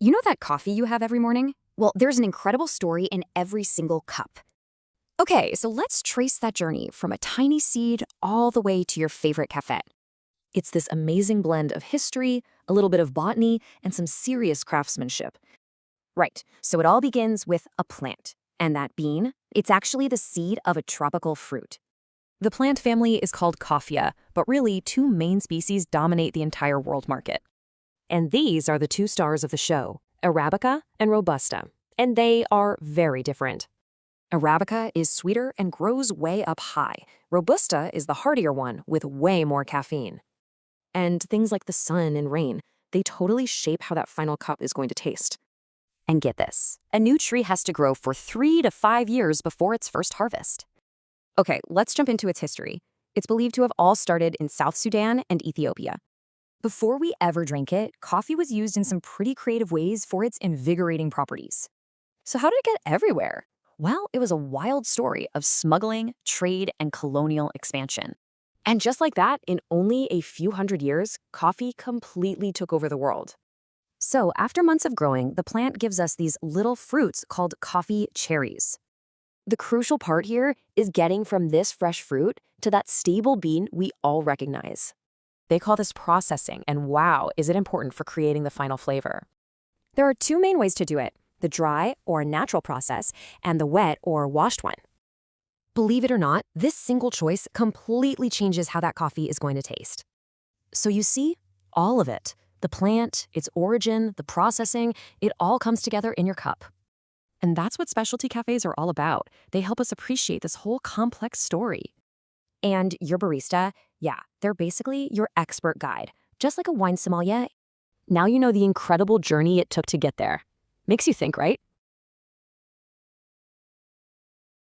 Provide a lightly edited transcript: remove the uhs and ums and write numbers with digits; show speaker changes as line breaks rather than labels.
You know that coffee you have every morning? Well, there's an incredible story in every single cup. Okay, so let's trace that journey from a tiny seed all the way to your favorite café. It's this amazing blend of history, a little bit of botany, and some serious craftsmanship. Right, so it all begins with a plant. And that bean, it's actually the seed of a tropical fruit. The plant family is called Coffea, but really two main species dominate the entire world market. And these are the two stars of the show, Arabica and Robusta. And they are very different. Arabica is sweeter and grows way up high. Robusta is the hardier one with way more caffeine. And things like the sun and rain, they totally shape how that final cup is going to taste. And get this, a new tree has to grow for 3 to 5 years before its first harvest. Okay, let's jump into its history. It's believed to have all started in South Sudan and Ethiopia. Before we ever drank it, coffee was used in some pretty creative ways for its invigorating properties. So how did it get everywhere? Well, it was a wild story of smuggling, trade, and colonial expansion. And just like that, in only a few hundred years, coffee completely took over the world. So after months of growing, the plant gives us these little fruits called coffee cherries. The crucial part here is getting from this fresh fruit to that stable bean we all recognize. They call this processing, and wow, is it important for creating the final flavor. There are two main ways to do it, the dry or natural process and the wet or washed one. Believe it or not, this single choice completely changes how that coffee is going to taste. So you see, all of it, the plant, its origin, the processing, it all comes together in your cup. And that's what specialty cafes are all about. They help us appreciate this whole complex story. And your barista, yeah, they're basically your expert guide, just like a wine sommelier. Now you know the incredible journey it took to get there. Makes you think, right?